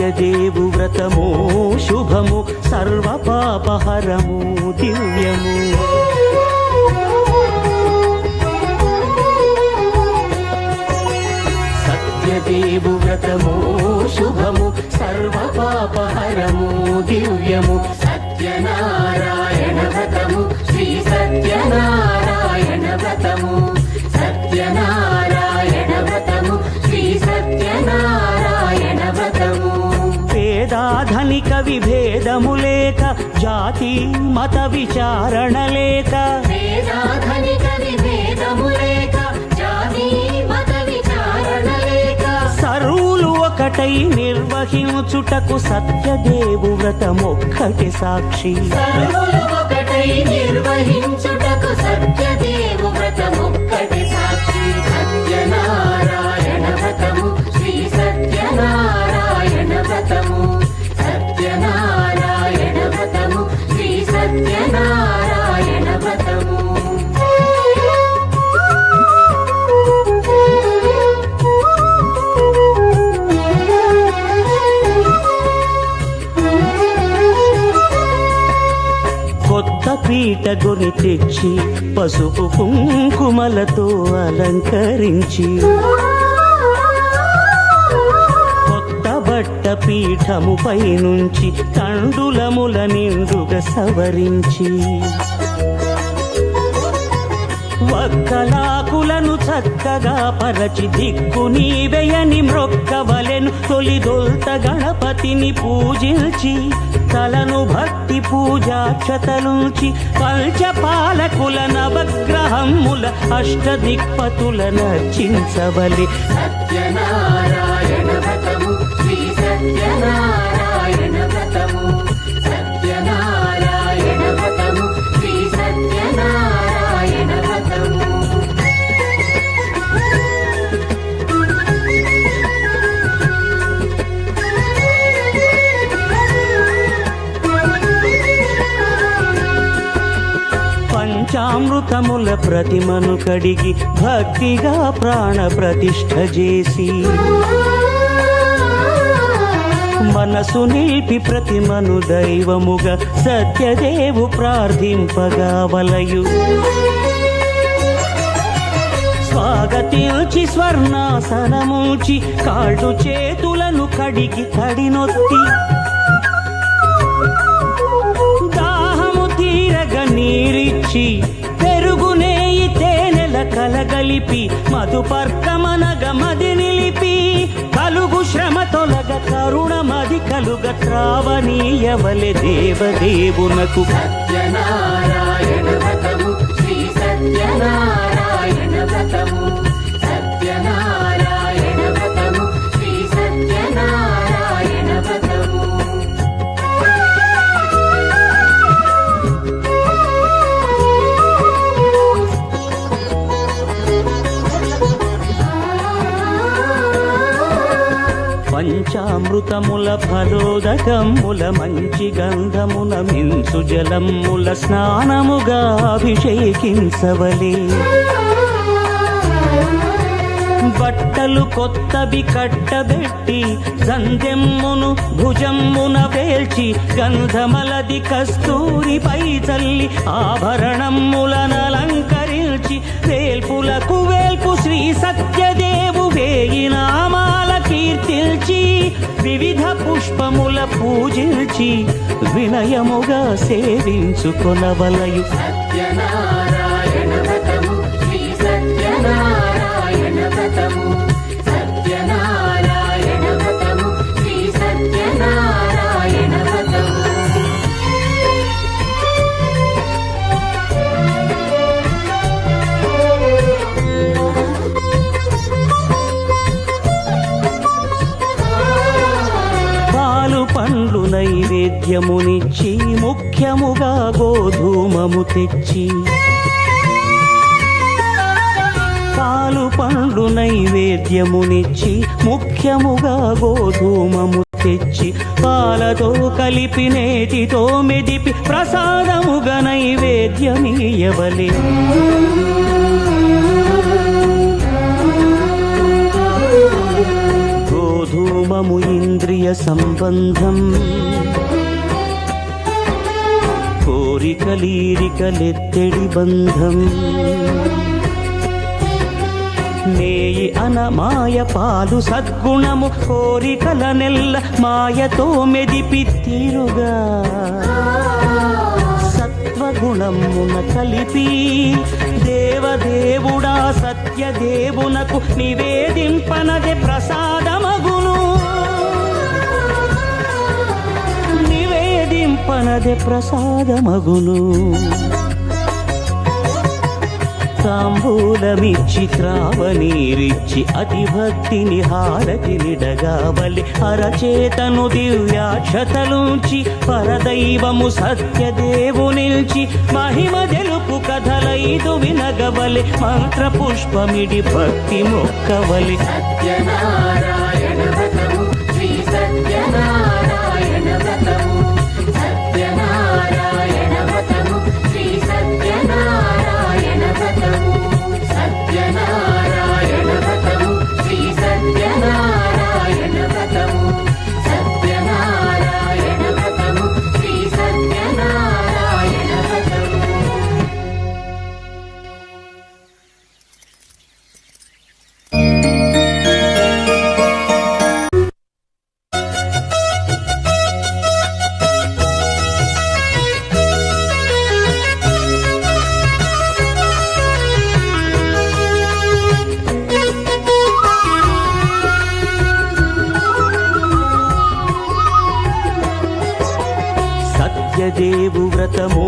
సత్యదేవు వ్రతము శుభము సర్వ పాపహరము దివ్యము. సత్యదేవు వ్రతము శుభము సర్వ పాపహరము దివ్యము. సత్యనారాయణ వ్రతము శ్రీ సత్యనారాయణ వ్రతము. సత్యనారాయణ వ్రతము శ్రీ సత్యనారాయణ వ్రతము. పేదాధనిక విభేదము లేక జాతి మత విచారణ లేక. పేదాధనిక విభేదము లేక జాతి మత విచారణ లేక. సర్వులు ఒకటై నిర్వహించుటకు సత్యదేవు వ్రతమొక్కటి సాక్షి. సర్వులు ఒకటై నిర్వహించుటకు సత్యదేవు వ్రతమొక్కటి సాక్షి. సత్యనారాయణ వ్రతము శ్రీ సత్యనారాయణ వ్రతము. సత్యనారాయణ వ్రతము శ్రీ సత్యనారాయణ వ్రతము. కొత్త పీట కొని తెచ్చి పసుపు కుంకుమలతో అలంకరించి. కొత్త బట్ట పీఠముపై నుంచి తండులముల నిండుగా సవరించి. వక్కలాకులను చక్కగా పరచి దిక్కు నీవెయని మ్రొక్కవలెను. తొలిదొల్త గణపతిని పూజించి తలను భక్తి పూజాక్షతలుంచి పంచపాలకుల నవగ్రహముల అష్టదిక్పతుల నర్చించవలె. సత్యనారాయణ వ్రతము శ్రీ సత్యనారాయణ వ్రతము. సత్యనారాయణ వ్రతము శ్రీ సత్యనారాయణ వ్రతము. పంచామృతముల ప్రతిమను కడిగి భక్తిగా ప్రాణ ప్రతిష్ఠ చేసి. మనసు నిలిపి ప్రతిమను దైవముగా సత్యదేవు ప్రార్థింపగా వలయు. స్వాగతించి స్వర్ణాసనముంచి కాళ్ళు చేతులను కడిగి తడినొత్తి. దాహము తీరగ నీరిచ్చి పెరుగునేయి తేనెల కలగలిపి మధుపర్కమనగ మది నిలిపి. కలుగు శ్రమ తొలగ కరుణ మది కలుగ త్రావనీయవలె దేవదేవునకు. సత్యనారాయణ వ్రతము శ్రీ సత్యనారాయణ వ్రతము. సత్యనారాయణ వ్రతము శ్రీ సత్యనారాయణ వ్రతము. పంచామృతముల ఫలోదకముల మంచి గంధమున మించు జలముల స్నానముగా అభిషేకించవలే. బట్టలు కొత్తవి కట్టబెట్టి సందెమ్మును భుజమ్మున వేల్చి గంధమలది కస్తూరిపై చల్లి ఆభరణములనలంకరించి. వేల్పులకు వేల్పు శ్రీ సత్యదేవు వేయి నామాల కీర్తిల్చి. వివిధ పుష్పముల పూజించి వినయముగా సేవించుకొనవలయు. సత్యనారాయణ వ్రతము శ్రీ సత్యనారాయణ వ్రతము. సత్యనారాయణ వ్రతము శ్రీ సత్యనారాయణ వ్రతము. పాలు పండ్లు నైవేద్యమునిచ్చి ముఖ్యముగా గోధూమము తెచ్చి. పాలు పండ్లు నైవేద్యమునిచ్చి ముఖ్యముగా గోధూమము తెచ్చి. పాలతో కలిపి నేతితో మెదిపి ప్రసాదముగా నైవేద్యమీయవలే. గోధూమము ఇంద్రియ సంబంధం కోరికలీరికలెత్తెడి బంధం నేయి అనమాయ పాలు సద్గుణము కోరికల నెల్ల మాయతో మెదిపి తీరుగా సత్వగుణమున కలిపి దేవదేవుడా సత్యదేవునకు నివేదింపనదే ప్రసాదమగును నివేదింపనదే ప్రసాదమగును తాంబూలమిచ్చి త్రావనీరిచ్చి అతి భక్తిని హారతినిడగావలి అరచేతను దివ్యాక్షతలుంచి పరదైవము సత్యదేవునిల్చి మహిమ తెలుపు కథలైదు వినగవలి మంత్ర పుష్పమిడి భక్తి మొక్కవలి సత్యనారాయణ వ్రతము శ్రీ సత్యనారాయణ వ్రతము సత్యనారాయణ వ్రతము శ్రీ సత్యనారాయణ వ్రతము సత్యనారాయణ వ్రతము శ్రీ సత్యనారాయణ వ్రతము సత్యనారాయణ వ్రతము శ్రీ సత్యనారాయణ వ్రతము సత్యదేవు వ్రతము